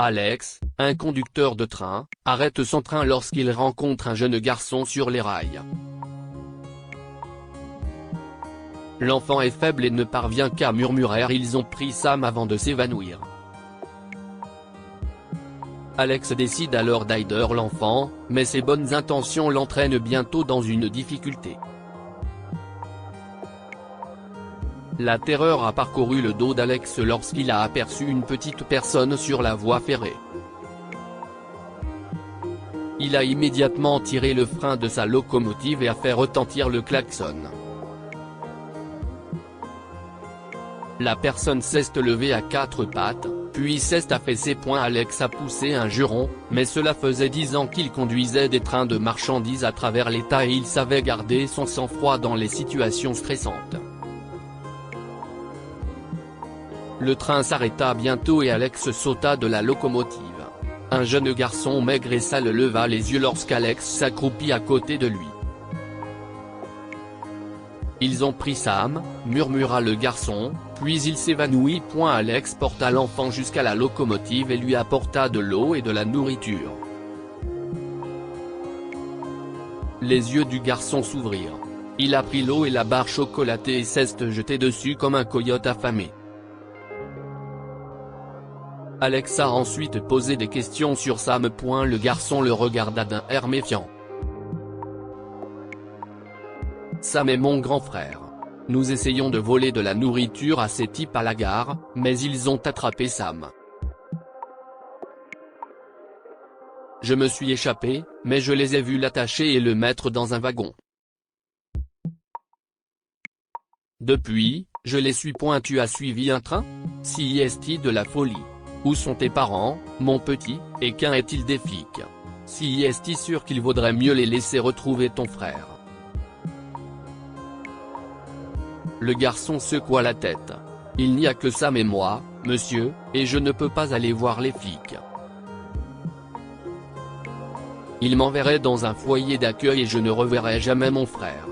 Alex, un conducteur de train, arrête son train lorsqu'il rencontre un jeune garçon sur les rails. L'enfant est faible et ne parvient qu'à murmurer « Ils ont pris Sam » avant de s'évanouir. Alex décide alors d'aider l'enfant, mais ses bonnes intentions l'entraînent bientôt dans une difficulté. La terreur a parcouru le dos d'Alex lorsqu'il a aperçu une petite personne sur la voie ferrée. Il a immédiatement tiré le frein de sa locomotive et a fait retentir le klaxon. La personne s'est levée à quatre pattes, puis s'est affaissée. Alex a poussé un juron, mais cela faisait 10 ans qu'il conduisait des trains de marchandises à travers l'État et il savait garder son sang-froid dans les situations stressantes. Le train s'arrêta bientôt et Alex sauta de la locomotive. Un jeune garçon maigre et sale leva les yeux lorsqu'Alex s'accroupit à côté de lui. « Ils ont pris Sam », murmura le garçon, puis il s'évanouit. Alex porta l'enfant jusqu'à la locomotive et lui apporta de l'eau et de la nourriture. Les yeux du garçon s'ouvrirent. Il a pris l'eau et la barre chocolatée et s'est jeté dessus comme un coyote affamé. Alex a ensuite posé des questions sur Sam. Le garçon le regarda d'un air méfiant. « Sam est mon grand frère. Nous essayons de voler de la nourriture à ces types à la gare, mais ils ont attrapé Sam. Je me suis échappé, mais je les ai vus l'attacher et le mettre dans un wagon. Depuis, je les suis. Tu as suivi un train? Si est-il de la folie? Où sont tes parents, mon petit, et qu'en est-il des flics? Si est-il sûr qu'il vaudrait mieux les laisser retrouver ton frère? » Le garçon secoua la tête. « Il n'y a que Sam et moi, monsieur, et je ne peux pas aller voir les flics. Ils m'enverraient dans un foyer d'accueil et je ne reverrai jamais mon frère. »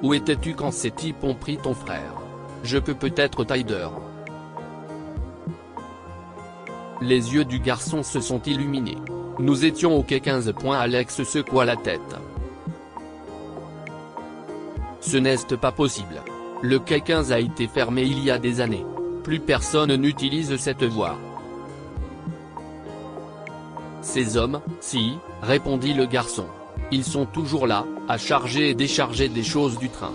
Où étais-tu quand ces types ont pris ton frère? Je peux peut-être t'aider. Les yeux du garçon se sont illuminés. « Nous étions au quai 15. » Alex secoua la tête. Ce n'est pas possible. Le quai 15 a été fermé il y a des années. Plus personne n'utilise cette voie. Ces hommes, si, répondit le garçon. Ils sont toujours là, à charger et décharger des choses du train.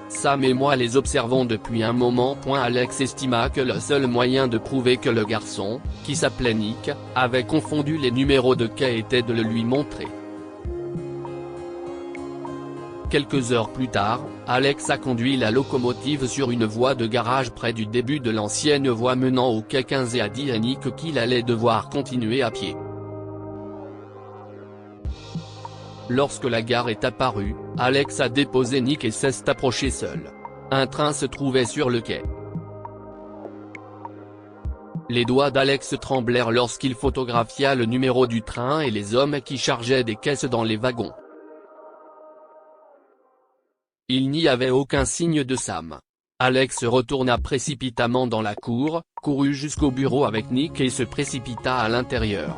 Sam et moi les observons depuis un moment. Alex estima que le seul moyen de prouver que le garçon, qui s'appelait Nick, avait confondu les numéros de quai était de le lui montrer. Quelques heures plus tard, Alex a conduit la locomotive sur une voie de garage près du début de l'ancienne voie menant au quai 15 et a dit à Nick qu'il allait devoir continuer à pied. Lorsque la gare est apparue, Alex a déposé Nick et s'est approché seul. Un train se trouvait sur le quai. Les doigts d'Alex tremblèrent lorsqu'il photographia le numéro du train et les hommes qui chargeaient des caisses dans les wagons. Il n'y avait aucun signe de Sam. Alex retourna précipitamment dans la cour, courut jusqu'au bureau avec Nick et se précipita à l'intérieur.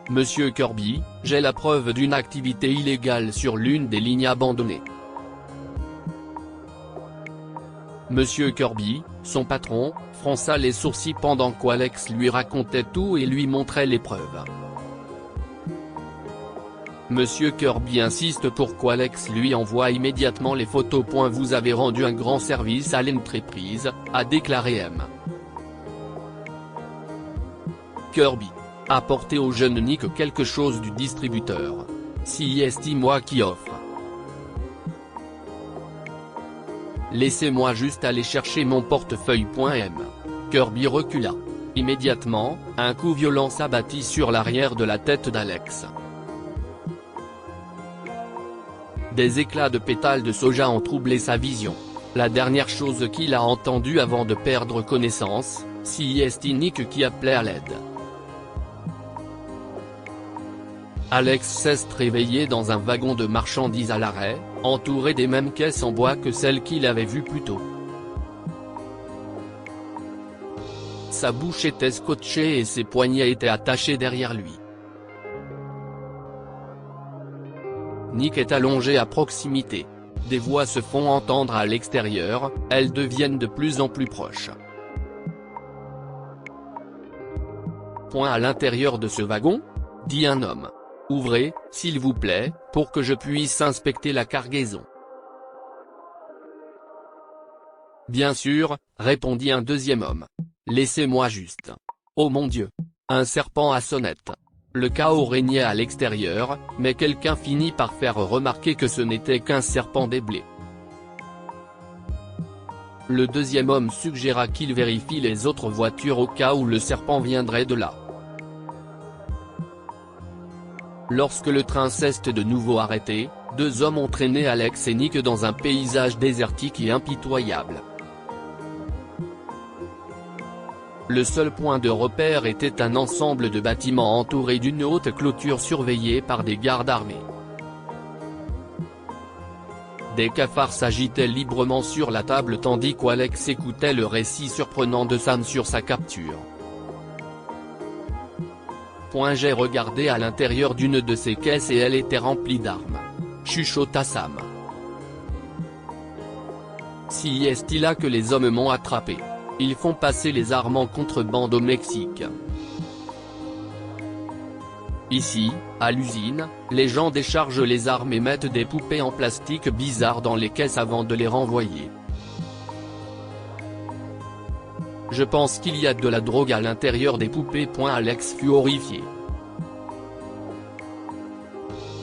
« Monsieur Kirby, j'ai la preuve d'une activité illégale sur l'une des lignes abandonnées. » Monsieur Kirby, son patron, fronça les sourcils pendant qu'Alex lui racontait tout et lui montrait les preuves. Monsieur Kirby insiste pour qu'Alex lui envoie immédiatement les photos. Vous avez rendu un grand service à l'entreprise, a déclaré M. Kirby. Apportez au jeune Nick quelque chose du distributeur. Si est moi qui offre. Laissez-moi juste aller chercher mon portefeuille. M. Kirby recula. Immédiatement, un coup violent s'abattit sur l'arrière de la tête d'Alex. Des éclats de pétales de soja ont troublé sa vision. La dernière chose qu'il a entendue avant de perdre connaissance, si est Nick qui appelait à l'aide. Alex s'est réveillé dans un wagon de marchandises à l'arrêt, entouré des mêmes caisses en bois que celles qu'il avait vues plus tôt. Sa bouche était scotchée et ses poignets étaient attachés derrière lui. Nick est allongé à proximité. Des voix se font entendre à l'extérieur, elles deviennent de plus en plus proches. À l'intérieur de ce wagon ? Dit un homme. Ouvrez, s'il vous plaît, pour que je puisse inspecter la cargaison. Bien sûr, répondit un deuxième homme. Laissez-moi juste. Oh mon Dieu. Un serpent à sonnette. Le chaos régnait à l'extérieur, mais quelqu'un finit par faire remarquer que ce n'était qu'un serpent des blés. Le deuxième homme suggéra qu'il vérifie les autres voitures au cas où le serpent viendrait de là. Lorsque le train s'est de nouveau arrêté, deux hommes ont traîné Alex et Nick dans un paysage désertique et impitoyable. Le seul point de repère était un ensemble de bâtiments entourés d'une haute clôture surveillée par des gardes armés. Des cafards s'agitaient librement sur la table tandis qu'Alex écoutait le récit surprenant de Sam sur sa capture. J'ai regardé à l'intérieur d'une de ces caisses et elle était remplie d'armes. Chuchota Sam. Si est-il là que les hommes m'ont attrapé. Ils font passer les armes en contrebande au Mexique. Ici, à l'usine, les gens déchargent les armes et mettent des poupées en plastique bizarres dans les caisses avant de les renvoyer. Je pense qu'il y a de la drogue à l'intérieur des poupées. Alex fut horrifié.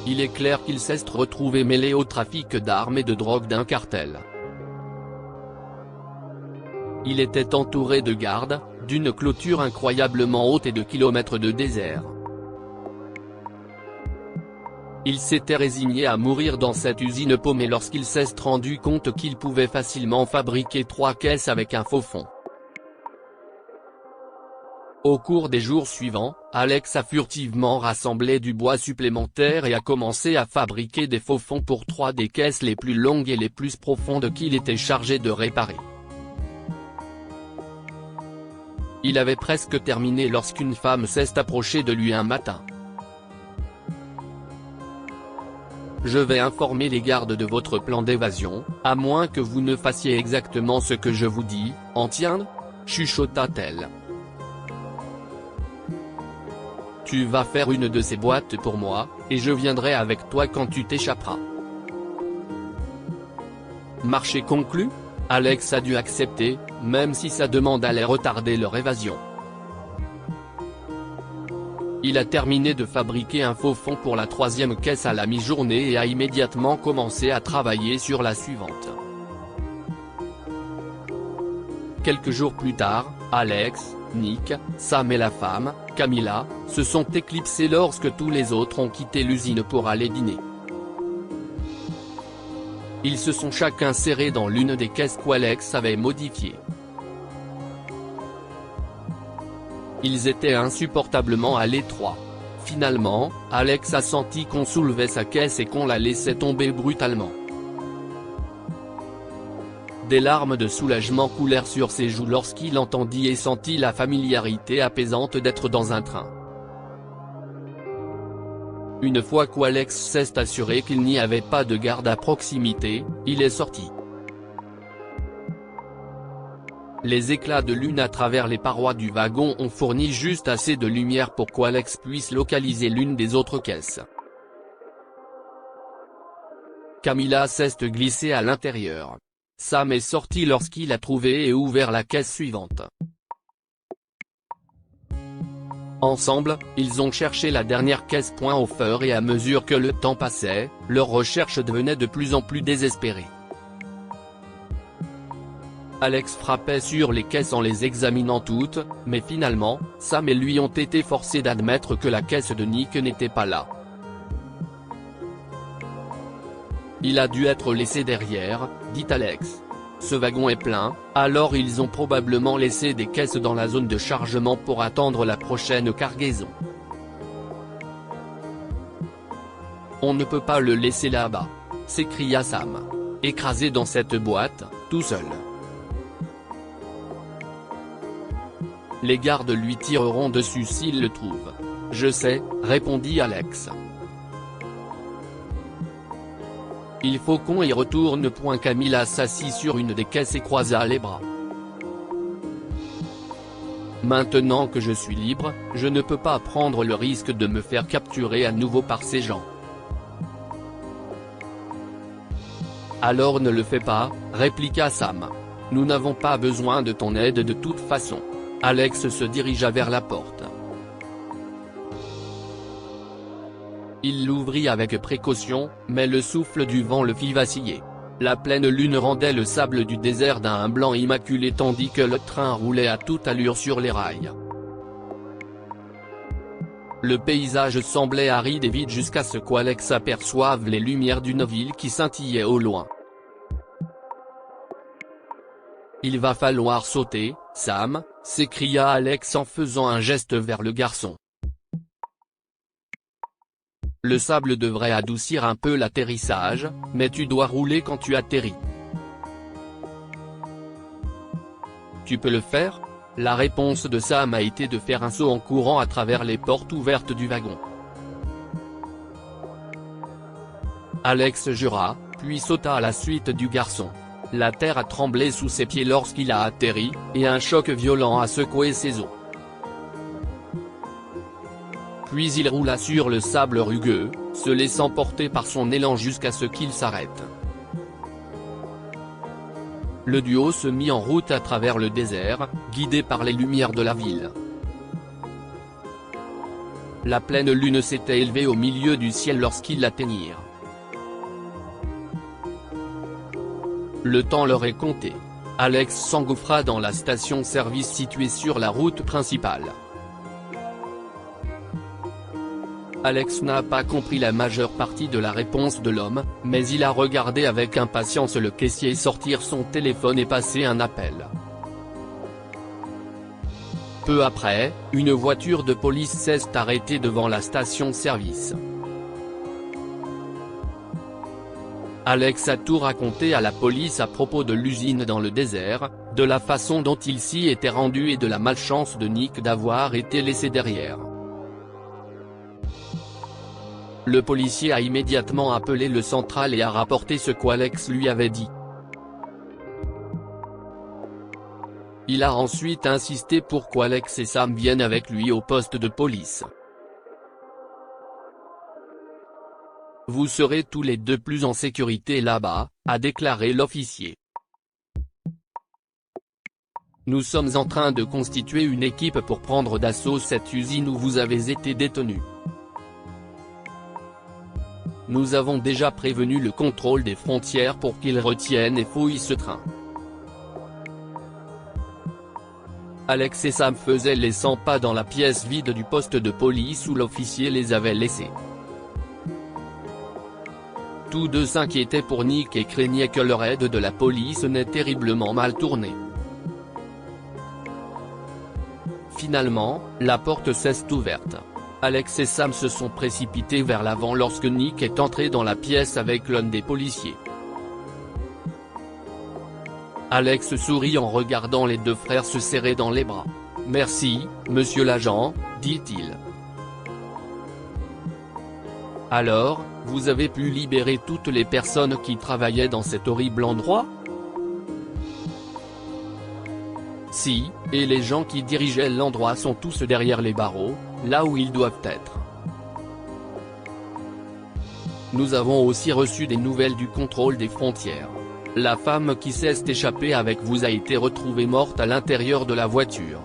Il est clair qu'il s'est retrouvé mêlé au trafic d'armes et de drogue d'un cartel. Il était entouré de gardes, d'une clôture incroyablement haute et de kilomètres de désert. Il s'était résigné à mourir dans cette usine paumée lorsqu'il s'est rendu compte qu'il pouvait facilement fabriquer 3 caisses avec un faux fond. Au cours des jours suivants, Alex a furtivement rassemblé du bois supplémentaire et a commencé à fabriquer des faux fonds pour 3 des caisses les plus longues et les plus profondes qu'il était chargé de réparer. Il avait presque terminé lorsqu'une femme s'est approchée de lui un matin. Je vais informer les gardes de votre plan d'évasion, à moins que vous ne fassiez exactement ce que je vous dis, Entienne ? Chuchota-t-elle. Tu vas faire une de ces boîtes pour moi, et je viendrai avec toi quand tu t'échapperas. Marché conclu ? Alex a dû accepter, même si sa demande allait retarder leur évasion. Il a terminé de fabriquer un faux fond pour la 3e caisse à la mi-journée et a immédiatement commencé à travailler sur la suivante. Quelques jours plus tard, Alex, Nick, Sam et la femme, Camilla, se sont éclipsés lorsque tous les autres ont quitté l'usine pour aller dîner. Ils se sont chacun serrés dans l'une des caisses qu'Alex avait modifiées. Ils étaient insupportablement à l'étroit. Finalement, Alex a senti qu'on soulevait sa caisse et qu'on la laissait tomber brutalement. Des larmes de soulagement coulèrent sur ses joues lorsqu'il entendit et sentit la familiarité apaisante d'être dans un train. Une fois qu'Alex s'est assuré qu'il n'y avait pas de garde à proximité, il est sorti. Les éclats de lune à travers les parois du wagon ont fourni juste assez de lumière pour qu'Alex puisse localiser l'une des autres caisses. Camilla s'est glissée à l'intérieur. Sam est sorti lorsqu'il a trouvé et ouvert la caisse suivante. Ensemble, ils ont cherché la dernière caisse. Au fur et à mesure que le temps passait, leur recherche devenait de plus en plus désespérée. Alex frappait sur les caisses en les examinant toutes, mais finalement, Sam et lui ont été forcés d'admettre que la caisse de Nick n'était pas là. Il a dû être laissé derrière, dit Alex. Ce wagon est plein, alors ils ont probablement laissé des caisses dans la zone de chargement pour attendre la prochaine cargaison. On ne peut pas le laisser là-bas, s'écria Sam, écrasé dans cette boîte, tout seul. Les gardes lui tireront dessus s'ils le trouvent. Je sais, répondit Alex. Il faut qu'on y retourne. Camilla s'assit sur une des caisses et croisa les bras. Maintenant que je suis libre, je ne peux pas prendre le risque de me faire capturer à nouveau par ces gens. Alors ne le fais pas, répliqua Sam. Nous n'avons pas besoin de ton aide de toute façon. Alex se dirigea vers la porte. Il l'ouvrit avec précaution, mais le souffle du vent le fit vaciller. La pleine lune rendait le sable du désert d'un blanc immaculé tandis que le train roulait à toute allure sur les rails. Le paysage semblait aride et vide jusqu'à ce qu'Alex aperçoive les lumières d'une ville qui scintillait au loin. Il va falloir sauter, Sam, s'écria Alex en faisant un geste vers le garçon. Le sable devrait adoucir un peu l'atterrissage, mais tu dois rouler quand tu atterris. Tu peux le faire ? La réponse de Sam a été de faire un saut en courant à travers les portes ouvertes du wagon. Alex jura, puis sauta à la suite du garçon. La terre a tremblé sous ses pieds lorsqu'il a atterri, et un choc violent a secoué ses os. Puis il roula sur le sable rugueux, se laissant porter par son élan jusqu'à ce qu'il s'arrête. Le duo se mit en route à travers le désert, guidé par les lumières de la ville. La pleine lune s'était élevée au milieu du ciel lorsqu'ils l'atteignirent. Le temps leur est compté. Alex s'engouffra dans la station-service située sur la route principale. Alex n'a pas compris la majeure partie de la réponse de l'homme, mais il a regardé avec impatience le caissier sortir son téléphone et passer un appel. Peu après, une voiture de police s'est arrêtée devant la station-service. Alex a tout raconté à la police à propos de l'usine dans le désert, de la façon dont il s'y était rendu et de la malchance de Nick d'avoir été laissé derrière. Le policier a immédiatement appelé le central et a rapporté ce qu'Alex lui avait dit. Il a ensuite insisté pour qu'Alex et Sam viennent avec lui au poste de police. Vous serez tous les deux plus en sécurité là-bas, a déclaré l'officier. Nous sommes en train de constituer une équipe pour prendre d'assaut cette usine où vous avez été détenu. Nous avons déjà prévenu le contrôle des frontières pour qu'ils retiennent et fouillent ce train. Alex et Sam faisaient les 100 pas dans la pièce vide du poste de police où l'officier les avait laissés. Tous deux s'inquiétaient pour Nick et craignaient que leur aide de la police n'ait terriblement mal tourné. Finalement, la porte s'est ouverte. Alex et Sam se sont précipités vers l'avant lorsque Nick est entré dans la pièce avec l'un des policiers. Alex sourit en regardant les deux frères se serrer dans les bras. « Merci, monsieur l'agent », dit-il. « Alors, vous avez pu libérer toutes les personnes qui travaillaient dans cet horrible endroit ? » Si, et les gens qui dirigeaient l'endroit sont tous derrière les barreaux, là où ils doivent être. Nous avons aussi reçu des nouvelles du contrôle des frontières. La femme qui s'est échappée avec vous a été retrouvée morte à l'intérieur de la voiture.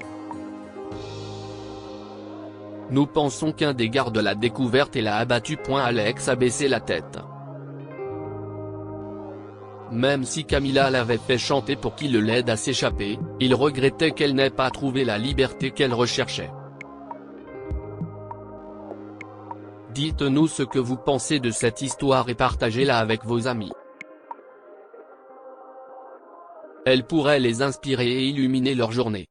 Nous pensons qu'un des gardes l'a découverte et l'a abattue. Alex a baissé la tête. Même si Camilla l'avait fait chanter pour qu'il l'aide à s'échapper, il regrettait qu'elle n'ait pas trouvé la liberté qu'elle recherchait. Dites-nous ce que vous pensez de cette histoire et partagez-la avec vos amis. Elle pourrait les inspirer et illuminer leur journée.